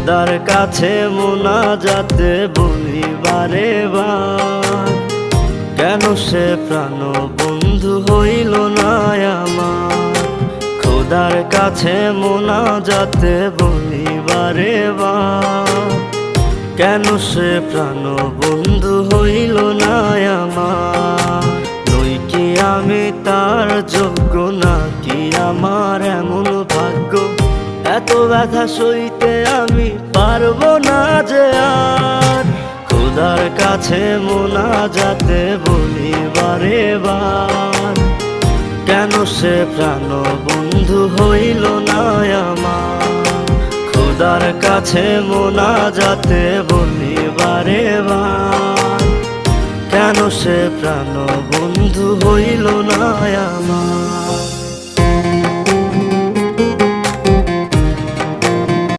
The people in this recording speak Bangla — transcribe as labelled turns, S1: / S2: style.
S1: খোদার কাছে মোনাজাতে বলি বারে বার, কেন সে প্রাণ বন্ধু হইল না আমার। খোদার কাছে মোনাজাতে বলি বারে বার, কেন সে প্রাণ বন্ধু হইল না আমার। নই কি আমি তার যোগ্য, নাকি আমার এমন ভাগ্য, এত ব্যথা সইতে আমি পারবো না যে আর। খোদার কাছে মোনাজাতে বলি বারে বার, কেন সে প্রাণ বন্ধু হইল না আমার। খোদার কাছে মোনাজাতে বলি বারে বার, কেন সে প্রাণ বন্ধু হইল না আমার।